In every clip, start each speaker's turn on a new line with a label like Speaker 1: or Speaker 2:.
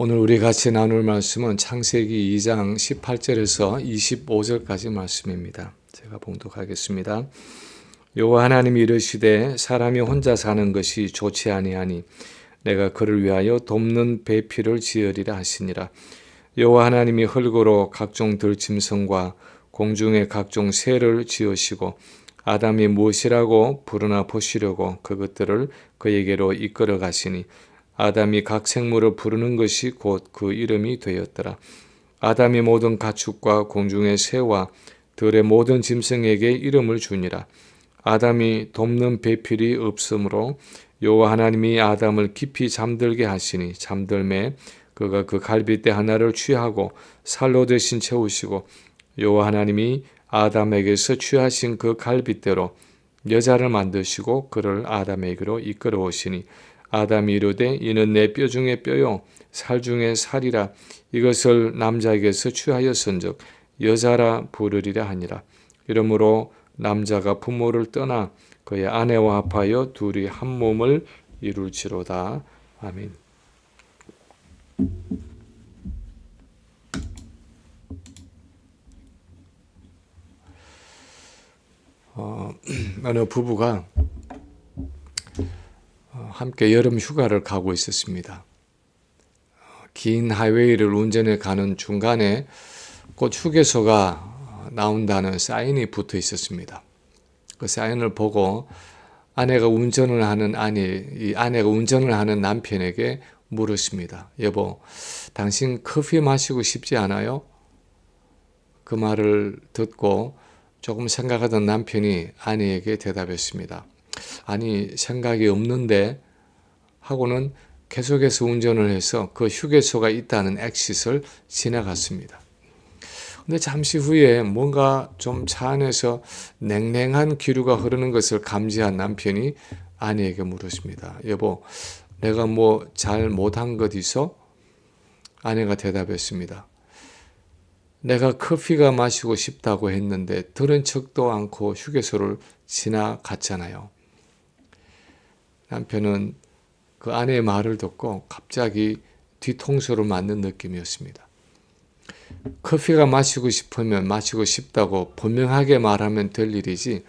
Speaker 1: 오늘 우리 같이 나눌 말씀은 창세기 2장 18절에서 25절까지 말씀입니다. 제가 봉독하겠습니다. 여호와 하나님이 이르시되 사람이 혼자 사는 것이 좋지 아니하니 내가 그를 위하여 돕는 배필을 지으리라 하시니라. 여호와 하나님이 흙으로 각종 들짐승과 공중의 각종 새를 지으시고 아담이 무엇이라고 부르나 보시려고 그것들을 그에게로 이끌어 가시니 아담이 각 생물을 부르는 것이 곧 그 이름이 되었더라. 아담이 모든 가축과 공중의 새와 들의 모든 짐승에게 이름을 주니라. 아담이 돕는 배필이 없으므로 여호와 하나님이 아담을 깊이 잠들게 하시니 잠들매 그가 그 갈빗대 하나를 취하고 살로 대신 채우시고 여호와 하나님이 아담에게서 취하신 그 갈빗대로 여자를 만드시고 그를 아담에게로 이끌어 오시니 아담이 이르되 이는 내 뼈 중에 뼈요 살 중에 살이라. 이것을 남자에게서 취하였은즉 여자라 부르리라 하니라. 이러므로 남자가 부모를 떠나 그의 아내와 합하여 둘이 한 몸을 이룰지로다. 아멘. 어느 부부가 함께 여름 휴가를 가고 있었습니다. 긴 하이웨이를 운전해 가는 중간에 곧 휴게소가 나온다는 사인이 붙어 있었습니다. 그 사인을 보고 아내가 운전을 하는 남편에게 물었습니다. 여보, 당신 커피 마시고 싶지 않아요? 그 말을 듣고 조금 생각하던 남편이 아내에게 대답했습니다. 아니, 생각이 없는데 하고는 계속해서 운전을 해서 그 휴게소가 있다는 엑싯을 지나갔습니다. 근데 잠시 후에 뭔가 좀 차 안에서 냉랭한 기류가 흐르는 것을 감지한 남편이 아내에게 물었습니다. 여보, 내가 뭐 잘 못한 것 있어? 아내가 대답했습니다. 내가 커피가 마시고 싶다고 했는데 들은 척도 않고 휴게소를 지나갔잖아요. 남편은 그 아내의 말을 듣고 갑자기 뒤통수를 맞는 느낌이었습니다. 커피가 마시고 싶으면 마시고 싶다고 분명하게 말하면 될 일이지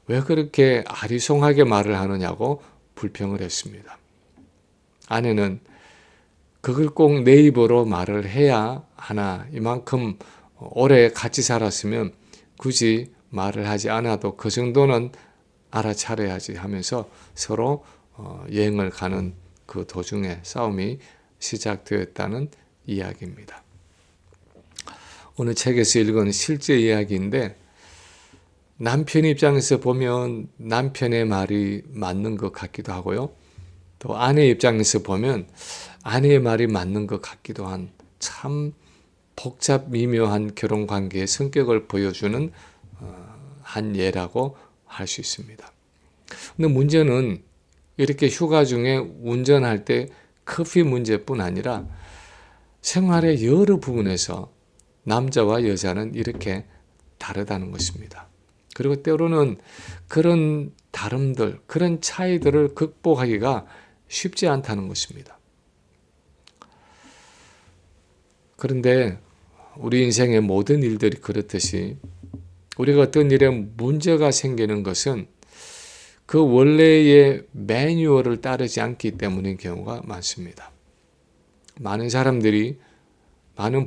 Speaker 1: 왜 그렇게 아리송하게 말을 하느냐고 불평을 했습니다. 아내는 그걸 꼭 내 입으로 말을 해야 하나, 이만큼 오래 같이 살았으면 굳이 말을 하지 않아도 그 정도는 알아차려야지 하면서 서로 여행을 가는 그 도중에 싸움이 시작되었다는 이야기입니다. 오늘 책에서 읽은 실제 이야기인데 남편 입장에서 보면 남편의 말이 맞는 것 같기도 하고요. 또 아내 입장에서 보면 아내의 말이 맞는 것 같기도 한 참 복잡 미묘한 결혼관계의 성격을 보여주는 한 예라고 할 수 있습니다. 근데 문제는 이렇게 휴가 중에 운전할 때 커피 문제뿐 아니라 생활의 여러 부분에서 남자와 여자는 이렇게 다르다는 것입니다. 그리고 때로는 그런 다름들, 그런 차이들을 극복하기가 쉽지 않다는 것입니다. 그런데 우리 인생의 모든 일들이 그렇듯이 우리가 어떤 일에 문제가 생기는 것은 그 원래의 매뉴얼을 따르지 않기 때문인 경우가 많습니다. 많은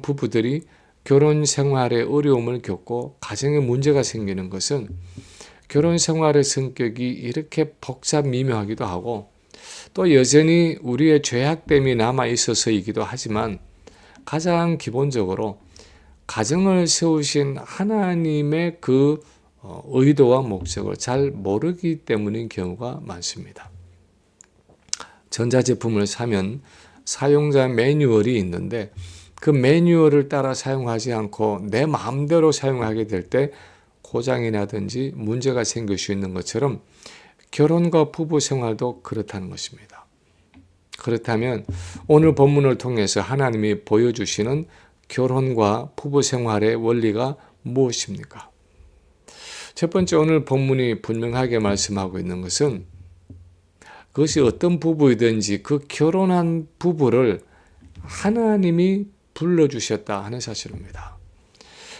Speaker 1: 부부들이 결혼 생활에 어려움을 겪고 가정에 문제가 생기는 것은 결혼 생활의 성격이 이렇게 복잡 미묘하기도 하고 또 여전히 우리의 죄악됨이 남아 있어서이기도 하지만 가장 기본적으로 가정을 세우신 하나님의 그 의도와 목적을 잘 모르기 때문인 경우가 많습니다. 전자제품을 사면 사용자 매뉴얼이 있는데 그 매뉴얼을 따라 사용하지 않고 내 마음대로 사용하게 될 때 고장이 나든지 문제가 생길 수 있는 것처럼 결혼과 부부 생활도 그렇다는 것입니다. 그렇다면 오늘 본문을 통해서 하나님이 보여주시는 결혼과 부부 생활의 원리가 무엇입니까? 첫 번째, 오늘 본문이 분명하게 말씀하고 있는 것은 그것이 어떤 부부이든지 그 결혼한 부부를 하나님이 불러주셨다 하는 사실입니다.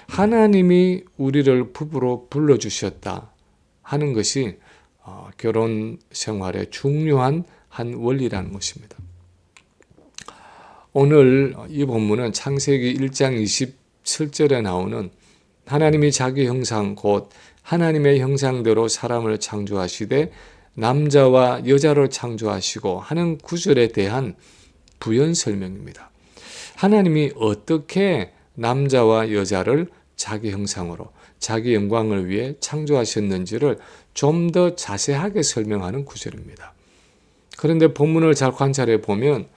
Speaker 1: 하나님이 우리를 부부로 불러주셨다 하는 것이 결혼 생활의 중요한 한 원리라는 것입니다. 오늘 이 본문은 창세기 1장 27절에 나오는 하나님이 자기 형상 곧 하나님의 형상대로 사람을 창조하시되 남자와 여자를 창조하시고 하는 구절에 대한 부연 설명입니다. 하나님이 어떻게 남자와 여자를 자기 형상으로 자기 영광을 위해 창조하셨는지를 좀 더 자세하게 설명하는 구절입니다. 그런데 본문을 잘 관찰해 보면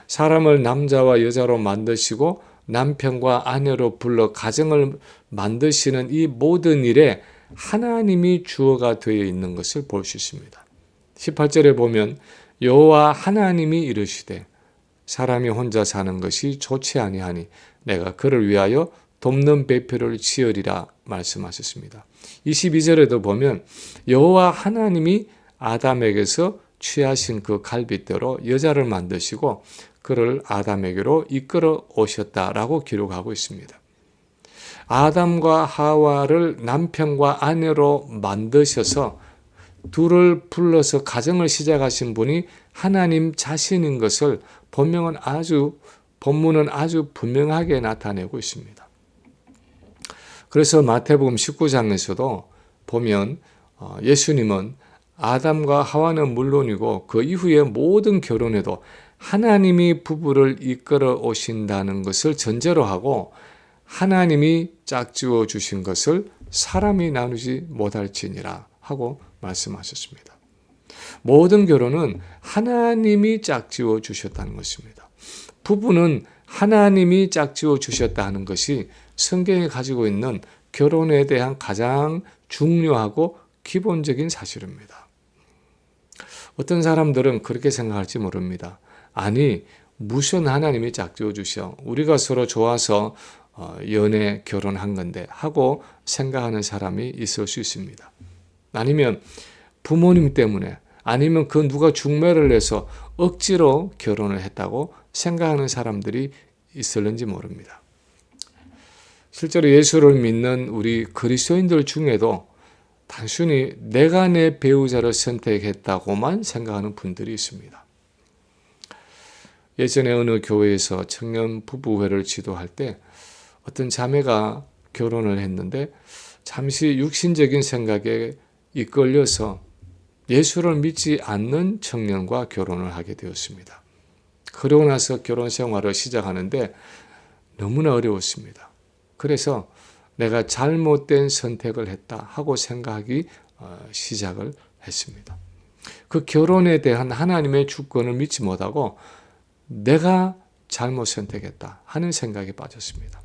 Speaker 1: 사람을 남자와 여자로 만드시고 남편과 아내로 불러 가정을 만드시는 이 모든 일에 하나님이 주어가 되어 있는 것을 볼 수 있습니다. 18절에 보면 여호와 하나님이 이르시되 사람이 혼자 사는 것이 좋지 아니하니 내가 그를 위하여 돕는 배필을 지으리라 말씀하셨습니다. 22절에도 보면 여호와 하나님이 아담에게서 취하신 그 갈빗대로 여자를 만드시고 그를 아담에게로 이끌어 오셨다라고 기록하고 있습니다. 아담과 하와를 남편과 아내로 만드셔서 둘을 불러서 가정을 시작하신 분이 하나님 자신인 것을 본문은 아주 분명하게 나타내고 있습니다. 그래서 마태복음 19장에서도 보면 예수님은 아담과 하와는 물론이고 그 이후의 모든 결혼에도 하나님이 부부를 이끌어 오신다는 것을 전제로 하고 하나님이 짝지어 주신 것을 사람이 나누지 못할지니라 하고 말씀하셨습니다. 모든 결혼은 하나님이 짝지어 주셨다는 것입니다. 부부는 하나님이 짝지어 주셨다 하는 것이 성경이 가지고 있는 결혼에 대한 가장 중요하고 기본적인 사실입니다. 어떤 사람들은 그렇게 생각할지 모릅니다. 아니, 무슨 하나님이 짝지어 주셔? 우리가 서로 좋아서 연애 결혼한 건데 하고 생각하는 사람이 있을 수 있습니다. 아니면 부모님 때문에 아니면 그 누가 중매를 해서 억지로 결혼을 했다고 생각하는 사람들이 있을는지 모릅니다. 실제로 예수를 믿는 우리 그리스도인들 중에도 단순히 내가 내 배우자를 선택했다고만 생각하는 분들이 있습니다. 예전에 어느 교회에서 청년 부부회를 지도할 때 어떤 자매가 결혼을 했는데 잠시 육신적인 생각에 이끌려서 예수를 믿지 않는 청년과 결혼을 하게 되었습니다. 그러고 나서 결혼 생활을 시작하는데 너무나 어려웠습니다. 그래서 내가 잘못된 선택을 했다 하고 생각하기 시작을 했습니다. 그 결혼에 대한 하나님의 주권을 믿지 못하고 내가 잘못 선택했다 하는 생각에 빠졌습니다.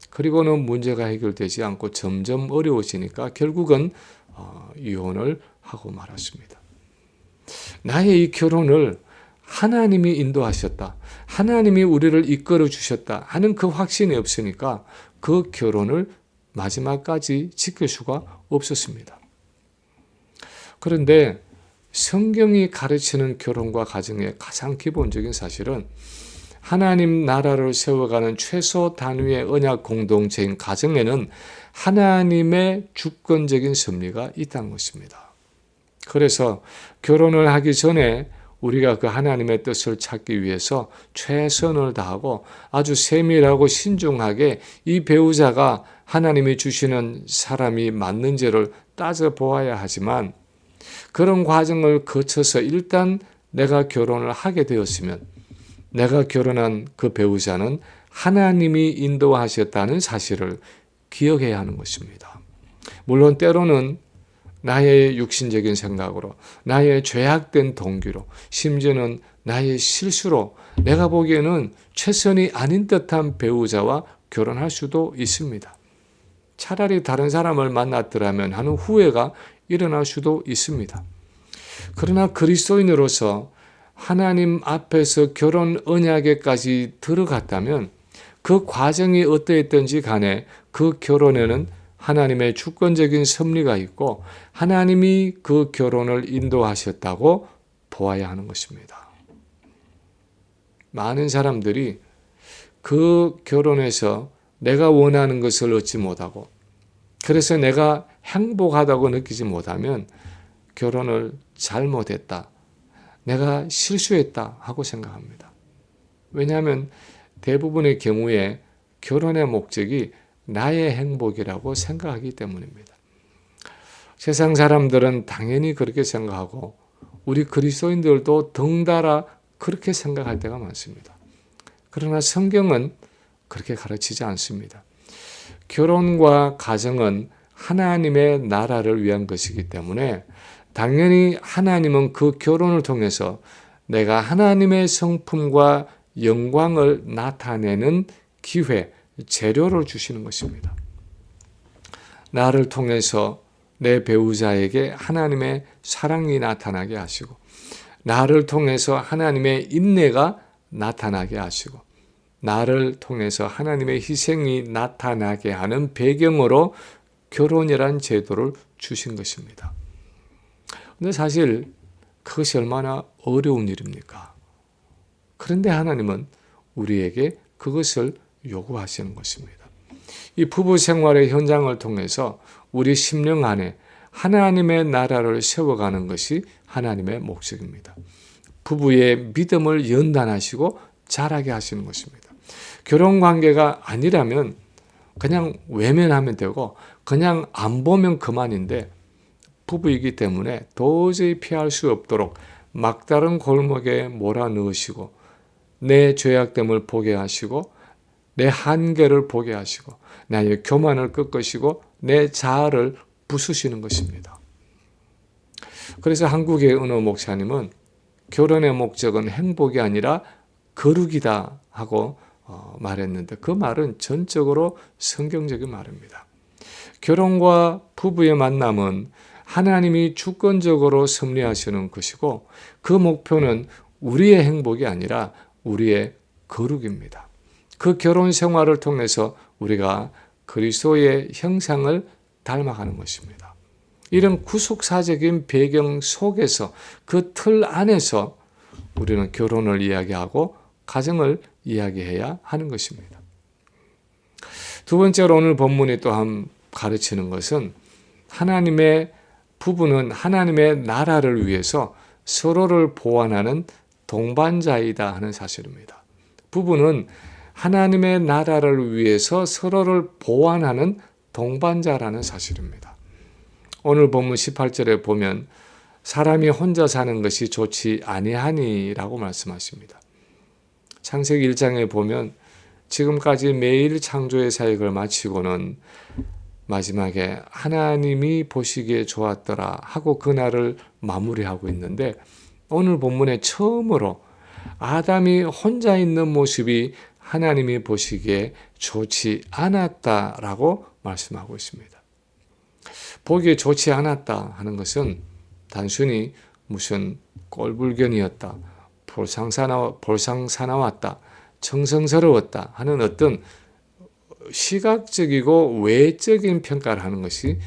Speaker 1: 그리고는 문제가 해결되지 않고 점점 어려워지니까 결국은 이혼을 하고 말았습니다. 나의 이 결혼을 하나님이 인도하셨다, 하나님이 우리를 이끌어 주셨다 하는 그 확신이 없으니까 그 결혼을 마지막까지 지킬 수가 없었습니다. 그런데 성경이 가르치는 결혼과 가정의 가장 기본적인 사실은 하나님 나라를 세워가는 최소 단위의 언약 공동체인 가정에는 하나님의 주권적인 섭리가 있다는 것입니다. 그래서 결혼을 하기 전에 우리가 그 하나님의 뜻을 찾기 위해서 최선을 다하고 아주 세밀하고 신중하게 이 배우자가 하나님이 주시는 사람이 맞는지를 따져보아야 하지만 그런 과정을 거쳐서 일단 내가 결혼을 하게 되었으면 내가 결혼한 그 배우자는 하나님이 인도하셨다는 사실을 기억해야 하는 것입니다. 물론 때로는 나의 육신적인 생각으로, 나의 죄악된 동기로, 심지어는 나의 실수로 내가 보기에는 최선이 아닌 듯한 배우자와 결혼할 수도 있습니다. 차라리 다른 사람을 만났더라면 하는 후회가 일어날 수도 있습니다. 그러나 그리스도인으로서 하나님 앞에서 결혼 언약에까지 들어갔다면 그 과정이 어떠했든지 간에 그 결혼에는 하나님의 주권적인 섭리가 있고 하나님이 그 결혼을 인도하셨다고 보아야 하는 것입니다. 많은 사람들이 그 결혼에서 내가 원하는 것을 얻지 못하고 그래서 내가 행복하다고 느끼지 못하면 결혼을 잘못했다, 내가 실수했다 하고 생각합니다. 왜냐하면 대부분의 경우에 결혼의 목적이 나의 행복이라고 생각하기 때문입니다. 세상 사람들은 당연히 그렇게 생각하고 우리 그리스도인들도 덩달아 그렇게 생각할 때가 많습니다. 그러나 성경은 그렇게 가르치지 않습니다. 결혼과 가정은 하나님의 나라를 위한 것이기 때문에 당연히 하나님은 그 결혼을 통해서 내가 하나님의 성품과 영광을 나타내는 기회, 재료를 주시는 것입니다. 나를 통해서 내 배우자에게 하나님의 사랑이 나타나게 하시고 나를 통해서 하나님의 인내가 나타나게 하시고 나를 통해서 하나님의 희생이 나타나게 하는 배경으로 결혼이란 제도를 주신 것입니다. 근데 사실 그것이 얼마나 어려운 일입니까? 그런데 하나님은 우리에게 그것을 요구하시는 것입니다. 이 부부 생활의 현장을 통해서 우리 심령 안에 하나님의 나라를 세워가는 것이 하나님의 목적입니다. 부부의 믿음을 연단하시고 자라게 하시는 것입니다. 결혼관계가 아니라면 그냥 외면하면 되고 그냥 안 보면 그만인데 부부이기 때문에 도저히 피할 수 없도록 막다른 골목에 몰아넣으시고 내 죄악됨을 보게 하시고 내 한계를 보게 하시고 나의 교만을 꺾으시고 내 자아를 부수시는 것입니다. 그래서 한국의 어느 목사님은 결혼의 목적은 행복이 아니라 거룩이다 하고 말했는데 그 말은 전적으로 성경적인 말입니다. 결혼과 부부의 만남은 하나님이 주권적으로 섭리하시는 것이고 그 목표는 우리의 행복이 아니라 우리의 거룩입니다. 그 결혼 생활을 통해서 우리가 그리스도의 형상을 닮아가는 것입니다. 이런 구속사적인 배경 속에서 그 틀 안에서 우리는 결혼을 이야기하고 가정을 이야기해야 하는 것입니다. 두 번째로 오늘 본문이 또한 가르치는 것은 부부는 하나님의 나라를 위해서 서로를 보완하는 동반자이다 하는 사실입니다. 부부는 하나님의 나라를 위해서 서로를 보완하는 동반자라는 사실입니다. 오늘 본문 18절에 보면 사람이 혼자 사는 것이 좋지 아니하니라고 말씀하십니다. 창세기 1장에 보면 지금까지 매일 창조의 사역을 마치고는 마지막에 하나님이 보시기에 좋았더라 하고 그날을 마무리하고 있는데 오늘 본문에 처음으로 아담이 혼자 있는 모습이 하나님이 보시기에 좋지 않았다라고 말씀하고 있습니다. 보기에 좋지 않았다 하는 것은 단순히 무슨 꼴불견이었다, 볼상사나웠다, 정성스러웠다 하는 어떤 시각적이고 외적인 평가를 하는 것이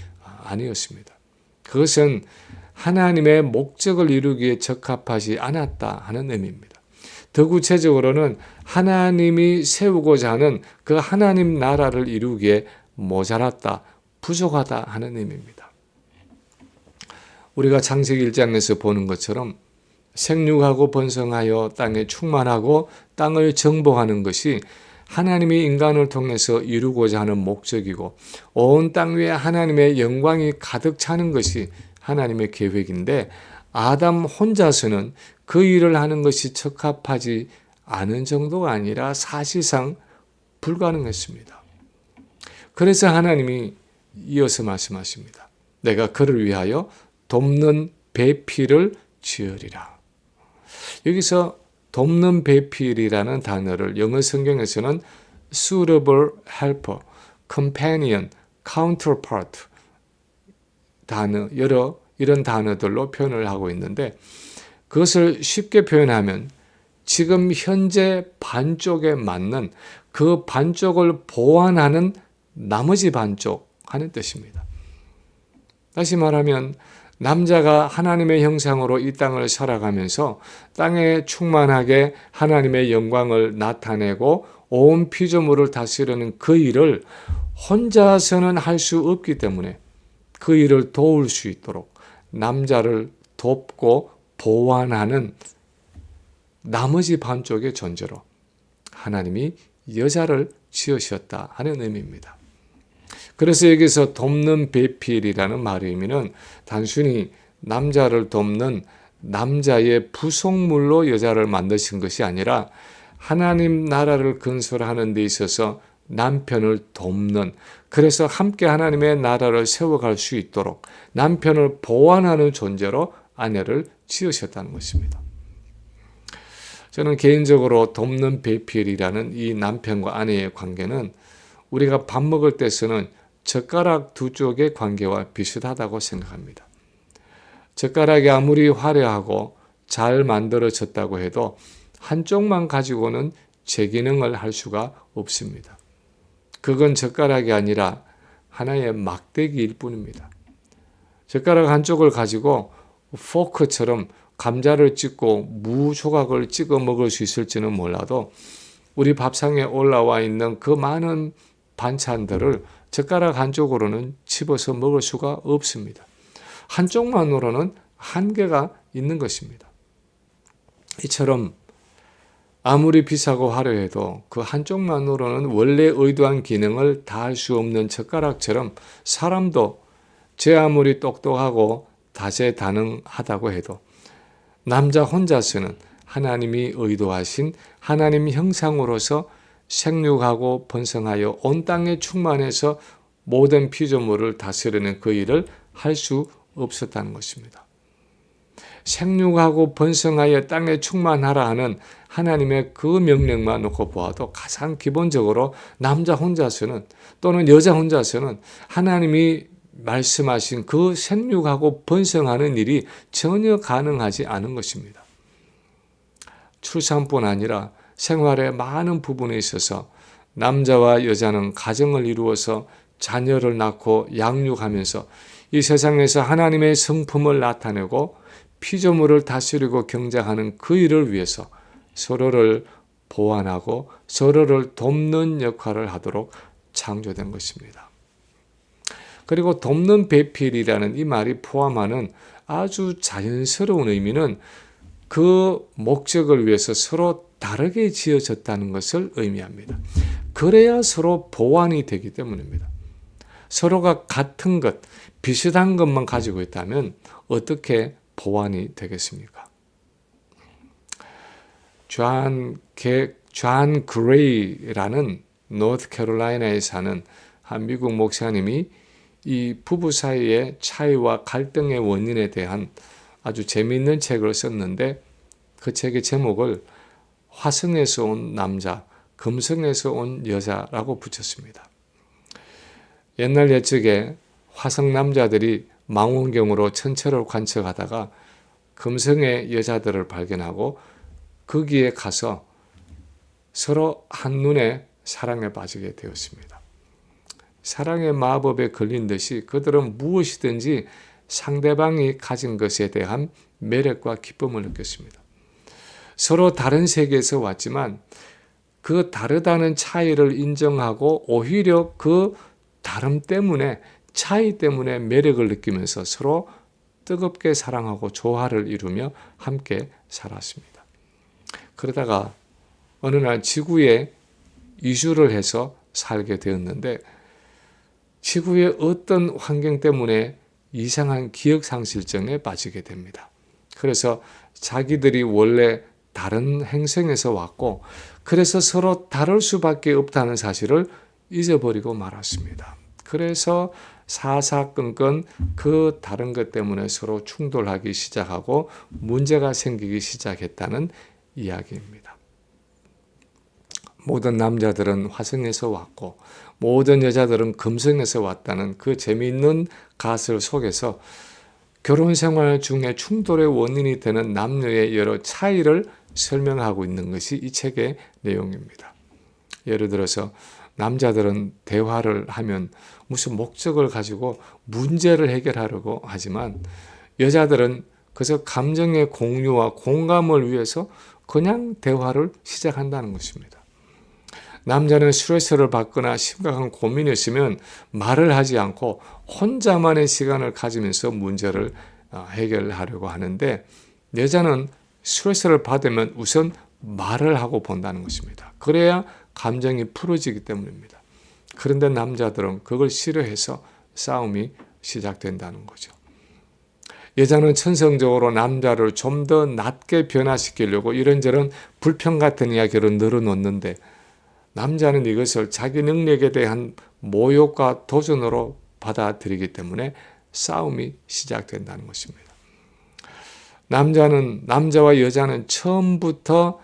Speaker 1: 아니었습니다. 그것은 하나님의 목적을 이루기에 적합하지 않았다 하는 의미입니다. 더 구체적으로는 하나님이 세우고자 하는 그 하나님 나라를 이루기에 모자랐다, 부족하다 하는 의미입니다. 우리가 창세기 1장에서 보는 것처럼 생육하고 번성하여 땅에 충만하고 땅을 정복하는 것이 하나님이 인간을 통해서 이루고자 하는 목적이고 온 땅 위에 하나님의 영광이 가득 차는 것이 하나님의 계획인데 아담 혼자서는 그 일을 하는 것이 적합하지 않은 정도가 아니라 사실상 불가능했습니다. 그래서 하나님이 이어서 말씀하십니다. 내가 그를 위하여 돕는 배필을 지으리라. 여기서 돕는 배필이라는 단어를 영어 성경에서는 suitable helper, companion, counterpart 단어, 이런 단어들로 표현을 하고 있는데 그것을 쉽게 표현하면 지금 현재 반쪽에 맞는 그 반쪽을 보완하는 나머지 반쪽 하는 뜻입니다. 다시 말하면 남자가 하나님의 형상으로 이 땅을 살아가면서 땅에 충만하게 하나님의 영광을 나타내고 온 피조물을 다스리는 그 일을 혼자서는 할 수 없기 때문에 그 일을 도울 수 있도록 남자를 돕고 보완하는 나머지 반쪽의 존재로 하나님이 여자를 지으셨다 하는 의미입니다. 그래서 여기서 돕는 배필이라는 말의 의미는 단순히 남자를 돕는 남자의 부속물로 여자를 만드신 것이 아니라 하나님 나라를 건설하는 데 있어서 남편을 돕는, 그래서 함께 하나님의 나라를 세워갈 수 있도록 남편을 보완하는 존재로 아내를 지으셨다는 것입니다. 저는 개인적으로 돕는 배필이라는 이 남편과 아내의 관계는 우리가 밥 먹을 때 쓰는 젓가락 두 쪽의 관계와 비슷하다고 생각합니다. 젓가락이 아무리 화려하고 잘 만들어졌다고 해도 한쪽만 가지고는 제 기능을 할 수가 없습니다. 그건 젓가락이 아니라 하나의 막대기일 뿐입니다. 젓가락 한쪽을 가지고 포크처럼 감자를 찍고 무 조각을 찍어 먹을 수 있을지는 몰라도 우리 밥상에 올라와 있는 그 많은 반찬들을 젓가락 한쪽으로는 집어서 먹을 수가 없습니다. 한쪽만으로는 한계가 있는 것입니다. 이처럼 아무리 비싸고 화려해도 그 한쪽만으로는 원래 의도한 기능을 다할 수 없는 젓가락처럼 사람도 제 아무리 똑똑하고 다재다능하다고 해도 남자 혼자서는 하나님이 의도하신 하나님 형상으로서 생육하고 번성하여 온 땅에 충만해서 모든 피조물을 다스리는 그 일을 할 수 없었다는 것입니다. 생육하고 번성하여 땅에 충만하라 하는 하나님의 그 명령만 놓고 보아도 가장 기본적으로 남자 혼자서는 또는 여자 혼자서는 하나님이 말씀하신 그 생육하고 번성하는 일이 전혀 가능하지 않은 것입니다. 출산뿐 아니라 생활의 많은 부분에 있어서 남자와 여자는 가정을 이루어서 자녀를 낳고 양육하면서 이 세상에서 하나님의 성품을 나타내고 피조물을 다스리고 경작하는 그 일을 위해서 서로를 보완하고 서로를 돕는 역할을 하도록 창조된 것입니다. 그리고 돕는 배필이라는 이 말이 포함하는 아주 자연스러운 의미는 그 목적을 위해서 서로 다르게 지어졌다는 것을 의미합니다. 그래야 서로 보완이 되기 때문입니다. 서로가 같은 것, 비슷한 것만 가지고 있다면 어떻게 보완이 되겠습니까? 존 그레이라는 노스캐롤라이나에 사는 한 미국 목사님이 이 부부 사이의 차이와 갈등의 원인에 대한 아주 재미있는 책을 썼는데 그 책의 제목을 화성에서 온 남자, 금성에서 온 여자라고 붙였습니다. 옛날 옛적에 화성 남자들이 망원경으로 천체를 관측하다가 금성의 여자들을 발견하고 거기에 가서 서로 한눈에 사랑에 빠지게 되었습니다. 사랑의 마법에 걸린 듯이 그들은 무엇이든지 상대방이 가진 것에 대한 매력과 기쁨을 느꼈습니다. 서로 다른 세계에서 왔지만 그 다르다는 차이를 인정하고 오히려 그 다름 때문에, 차이 때문에 매력을 느끼면서 서로 뜨겁게 사랑하고 조화를 이루며 함께 살았습니다. 그러다가 어느 날 지구에 이주를 해서 살게 되었는데 지구의 어떤 환경 때문에 이상한 기억상실증에 빠지게 됩니다. 그래서 자기들이 원래 다른 행성에서 왔고 그래서 서로 다를 수밖에 없다는 사실을 잊어버리고 말았습니다. 그래서 사사건건 그 다른 것 때문에 서로 충돌하기 시작하고 문제가 생기기 시작했다는 이야기입니다. 모든 남자들은 화성에서 왔고 모든 여자들은 금성에서 왔다는 그 재미있는 가설 속에서 결혼 생활 중에 충돌의 원인이 되는 남녀의 여러 차이를 설명하고 있는 것이 이 책의 내용입니다. 예를 들어서 남자들은 대화를 하면 무슨 목적을 가지고 문제를 해결하려고 하지만 여자들은 그저 감정의 공유와 공감을 위해서 그냥 대화를 시작한다는 것입니다. 남자는 스트레스를 받거나 심각한 고민이 있으면 말을 하지 않고 혼자만의 시간을 가지면서 문제를 해결하려고 하는데, 여자는 스트레스를 받으면 우선 말을 하고 본다는 것입니다. 그래야 감정이 풀어지기 때문입니다. 그런데 남자들은 그걸 싫어해서 싸움이 시작된다는 거죠. 여자는 천성적으로 남자를 좀 더 낮게 변화시키려고 이런저런 불평 같은 이야기를 늘어놓는데, 남자는 이것을 자기 능력에 대한 모욕과 도전으로 받아들이기 때문에 싸움이 시작된다는 것입니다. 남자와 여자는 처음부터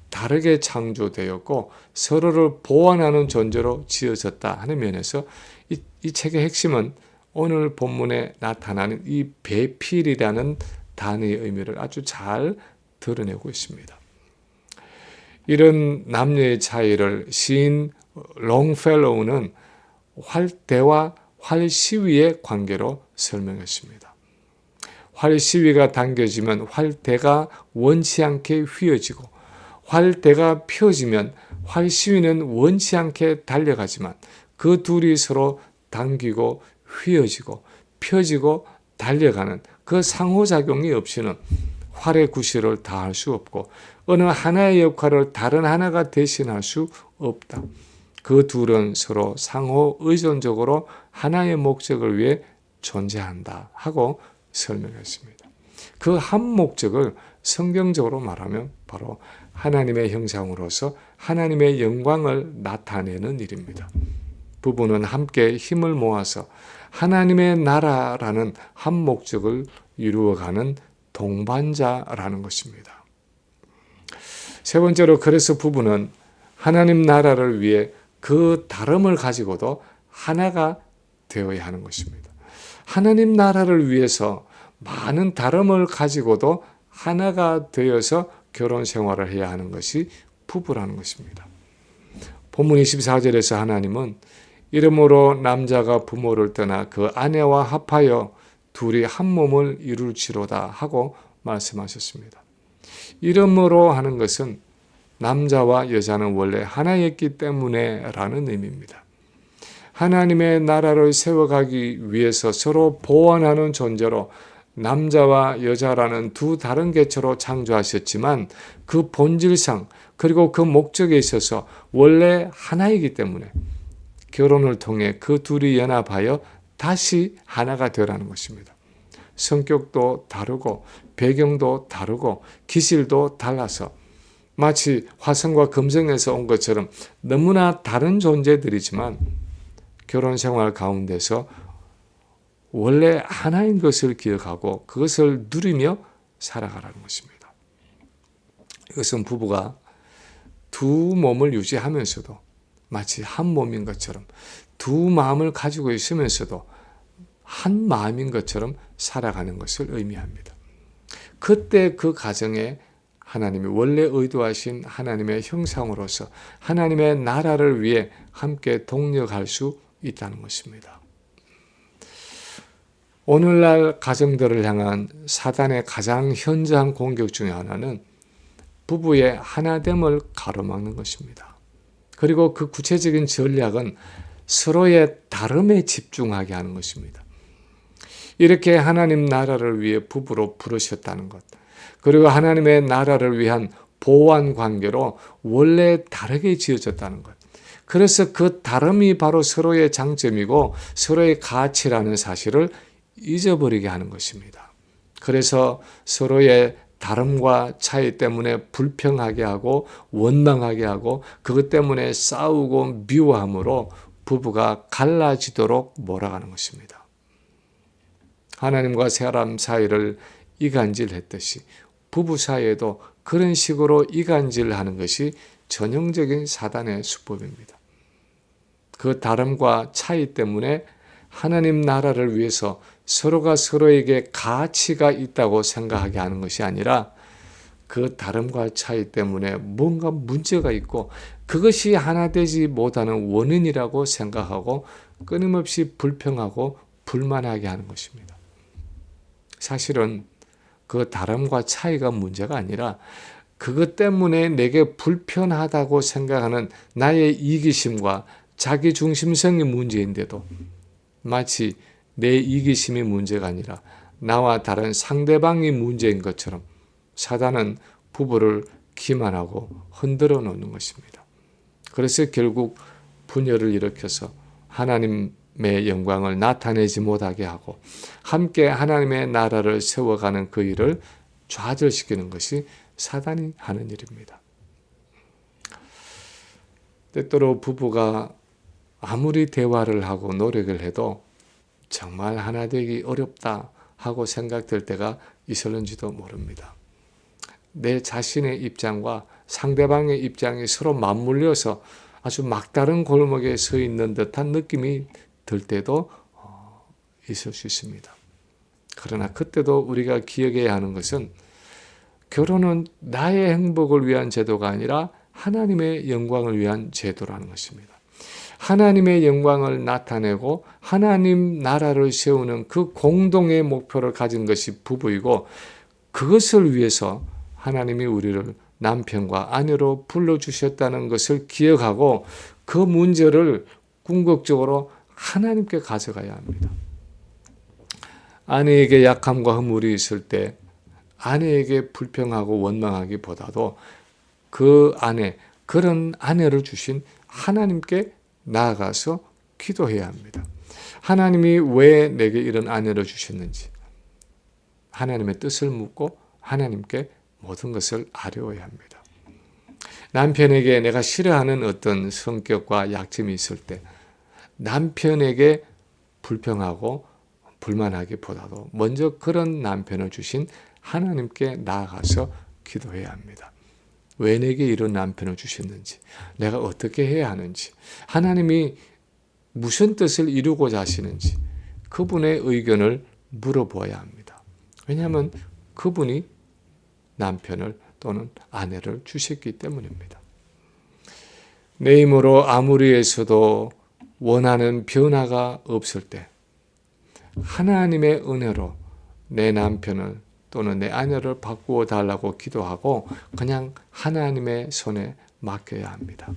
Speaker 1: 다르게 창조되었고 서로를 보완하는 존재로 지어졌다 하는 면에서 이 책의 핵심은 오늘 본문에 나타나는 이 배필이라는 단어의 의미를 아주 잘 드러내고 있습니다. 이런 남녀의 차이를 시인 롱펠로우는 활대와 활시위의 관계로 설명했습니다. 활시위가 당겨지면 활대가 원치 않게 휘어지고, 활대가 펴지면 활시위는 원치 않게 달려가지만 그 둘이 서로 당기고 휘어지고 펴지고 달려가는 그 상호작용이 없이는 활의 구실을 다할 수 없고 어느 하나의 역할을 다른 하나가 대신할 수 없다. 그 둘은 서로 상호 의존적으로 하나의 목적을 위해 존재한다 하고 설명했습니다. 그 한 목적을 성경적으로 말하면 바로 하나님의 형상으로서 하나님의 영광을 나타내는 일입니다. 부부는 함께 힘을 모아서 하나님의 나라라는 한 목적을 이루어가는 동반자라는 것입니다. 세 번째로, 그래서 부부는 하나님 나라를 위해 그 다름을 가지고도 하나가 되어야 하는 것입니다. 하나님 나라를 위해서 많은 다름을 가지고도 하나가 되어서 결혼 생활을 해야 하는 것이 부부라는 것입니다. 본문 24절에서 하나님은 이러므로 남자가 부모를 떠나 그 아내와 합하여 둘이 한 몸을 이룰지로다 하고 말씀하셨습니다. 이러므로 하는 것은 남자와 여자는 원래 하나였기 때문에 라는 의미입니다. 하나님의 나라를 세워가기 위해서 서로 보완하는 존재로 남자와 여자라는 두 다른 개체로 창조하셨지만 그 본질상 그리고 그 목적에 있어서 원래 하나이기 때문에 결혼을 통해 그 둘이 연합하여 다시 하나가 되라는 것입니다. 성격도 다르고 배경도 다르고 기질도 달라서 마치 화성과 금성에서 온 것처럼 너무나 다른 존재들이지만 결혼 생활 가운데서 원래 하나인 것을 기억하고 그것을 누리며 살아가라는 것입니다. 이것은 부부가 두 몸을 유지하면서도 마치 한 몸인 것처럼 두 마음을 가지고 있으면서도 한 마음인 것처럼 살아가는 것을 의미합니다. 그때 그 가정에 하나님이 원래 의도하신 하나님의 형상으로서 하나님의 나라를 위해 함께 동력할 수 있다는 것입니다. 오늘날 가정들을 향한 사단의 가장 현저한 공격 중에 하나는 부부의 하나됨을 가로막는 것입니다. 그리고 그 구체적인 전략은 서로의 다름에 집중하게 하는 것입니다. 이렇게 하나님 나라를 위해 부부로 부르셨다는 것, 그리고 하나님의 나라를 위한 보완 관계로 원래 다르게 지어졌다는 것, 그래서 그 다름이 바로 서로의 장점이고 서로의 가치라는 사실을 잊어버리게 하는 것입니다. 그래서 서로의 다름과 차이 때문에 불평하게 하고 원망하게 하고 그것 때문에 싸우고 미워함으로 부부가 갈라지도록 몰아가는 것입니다. 하나님과 사람 사이를 이간질했듯이 부부 사이에도 그런 식으로 이간질하는 것이 전형적인 사단의 수법입니다. 그 다름과 차이 때문에 하나님 나라를 위해서 서로가 서로에게 가치가 있다고 생각하게 하는 것이 아니라 그 다름과 차이 때문에 뭔가 문제가 있고 그것이 하나 되지 못하는 원인이라고 생각하고 끊임없이 불평하고 불만하게 하는 것입니다. 사실은 그 다름과 차이가 문제가 아니라 그것 때문에 내게 불편하다고 생각하는 나의 이기심과 자기중심성이 문제인데도 마치 내 이기심이 문제가 아니라 나와 다른 상대방이 문제인 것처럼 사단은 부부를 기만하고 흔들어 놓는 것입니다. 그래서 결국 분열을 일으켜서 하나님의 영광을 나타내지 못하게 하고 함께 하나님의 나라를 세워가는 그 일을 좌절시키는 것이 사단이 하는 일입니다. 때때로 부부가 아무리 대화를 하고 노력을 해도 정말 하나 되기 어렵다 하고 생각될 때가 있을는지도 모릅니다. 내 자신의 입장과 상대방의 입장이 서로 맞물려서 아주 막다른 골목에 서 있는 듯한 느낌이 들 때도 있을 수 있습니다. 그러나 그때도 우리가 기억해야 하는 것은 결혼은 나의 행복을 위한 제도가 아니라 하나님의 영광을 위한 제도라는 것입니다. 하나님의 영광을 나타내고 하나님 나라를 세우는 그 공동의 목표를 가진 것이 부부이고 그것을 위해서 하나님이 우리를 남편과 아내로 불러주셨다는 것을 기억하고 그 문제를 궁극적으로 하나님께 가져가야 합니다. 아내에게 약함과 허물이 있을 때 아내에게 불평하고 원망하기보다도 그 아내, 그런 아내를 주신 하나님께 나아가서 기도해야 합니다. 하나님이 왜 내게 이런 아내를 주셨는지 하나님의 뜻을 묻고 하나님께 모든 것을 아뢰어야 합니다. 남편에게 내가 싫어하는 어떤 성격과 약점이 있을 때 남편에게 불평하고 불만하기보다도 먼저 그런 남편을 주신 하나님께 나아가서 기도해야 합니다. 왜 내게 이런 남편을 주셨는지, 내가 어떻게 해야 하는지, 하나님이 무슨 뜻을 이루고자 하시는지 그분의 의견을 물어보아야 합니다. 왜냐하면 그분이 남편을 또는 아내를 주셨기 때문입니다. 내 힘으로 아무리 해서도 원하는 변화가 없을 때 하나님의 은혜로 내 남편을 또는 내 아내를 바꾸어 달라고 기도하고 그냥 하나님의 손에 맡겨야 합니다.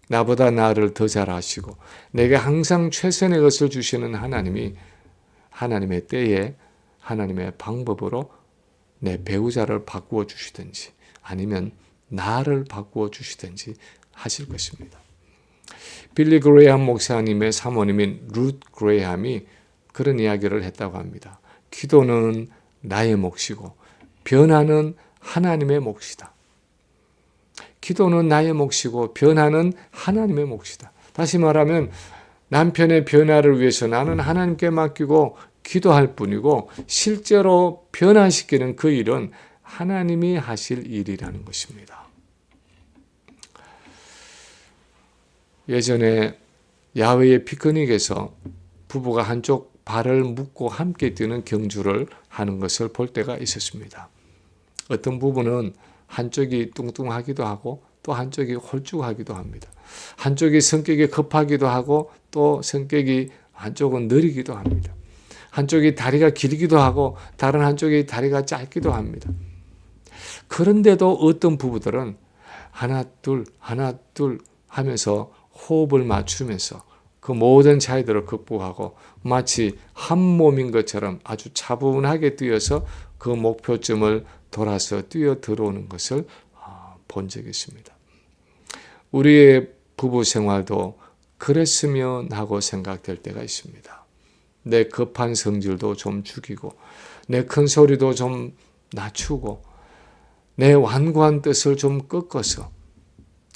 Speaker 1: 나보다 나를 더 잘 아시고 내게 항상 최선의 것을 주시는 하나님이 하나님의 때에 하나님의 방법으로 내 배우자를 바꾸어 주시든지 아니면 나를 바꾸어 주시든지 하실 것입니다. 빌리 그레이함 목사님의 사모님인 루트 그레이함이 그런 이야기를 했다고 합니다. 기도는 나의 몫이고 변화는 하나님의 몫이다. 기도는 나의 몫이고 변화는 하나님의 몫이다. 다시 말하면 남편의 변화를 위해서 나는 하나님께 맡기고 기도할 뿐이고 실제로 변화시키는 그 일은 하나님이 하실 일이라는 것입니다. 예전에 야외의 피크닉에서 부부가 한쪽 발을 묶고 함께 뛰는 경주를 하는 것을 볼 때가 있었습니다. 어떤 부부는 한쪽이 뚱뚱하기도 하고 또 한쪽이 홀쭉하기도 합니다. 한쪽이 성격이 급하기도 하고 또 성격이 한쪽은 느리기도 합니다. 한쪽이 다리가 길기도 하고 다른 한쪽이 다리가 짧기도 합니다. 그런데도 어떤 부부들은 하나 둘 하면서 호흡을 맞추면서 그 모든 차이들을 극복하고 마치 한 몸인 것처럼 아주 차분하게 뛰어서 그 목표점을 돌아서 뛰어 들어오는 것을 본 적이 있습니다. 우리의 부부 생활도 그랬으면 하고 생각될 때가 있습니다. 내 급한 성질도 좀 죽이고 내 큰 소리도 좀 낮추고 내 완고한 뜻을 좀 꺾어서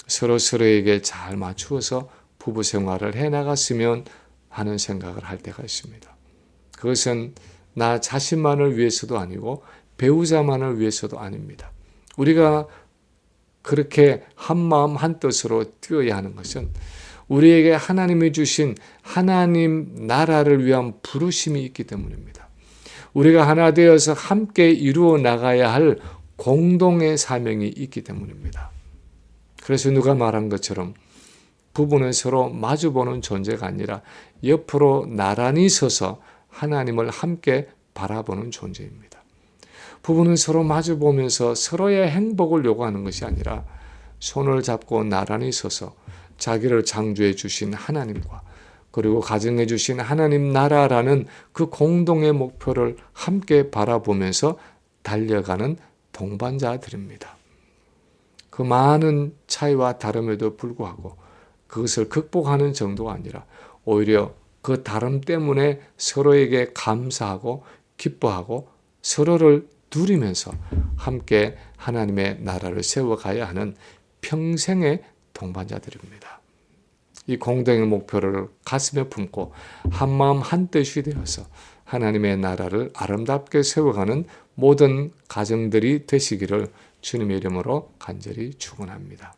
Speaker 1: 서로에게 잘 맞추어서 부부 생활을 해나갔으면 하는 생각을 할 때가 있습니다. 그것은 나 자신만을 위해서도 아니고 배우자만을 위해서도 아닙니다. 우리가 그렇게 한마음 한뜻으로 뛰어야 하는 것은 우리에게 하나님이 주신 하나님 나라를 위한 부르심이 있기 때문입니다. 우리가 하나 되어서 함께 이루어 나가야 할 공동의 사명이 있기 때문입니다. 그래서 누가 말한 것처럼 부부는 서로 마주보는 존재가 아니라 옆으로 나란히 서서 하나님을 함께 바라보는 존재입니다. 부부는 서로 마주 보면서 서로의 행복을 요구하는 것이 아니라 손을 잡고 나란히 서서 자기를 창조해 주신 하나님과 그리고 가정해 주신 하나님 나라라는 그 공동의 목표를 함께 바라보면서 달려가는 동반자들입니다. 그 많은 차이와 다름에도 불구하고 그것을 극복하는 정도가 아니라 오히려 그 다름 때문에 서로에게 감사하고 기뻐하고 서로를 누리면서 함께 하나님의 나라를 세워가야 하는 평생의 동반자들입니다. 이 공동의 목표를 가슴에 품고 한마음 한뜻이 되어서 하나님의 나라를 아름답게 세워가는 모든 가정들이 되시기를 주님의 이름으로 간절히 축원합니다.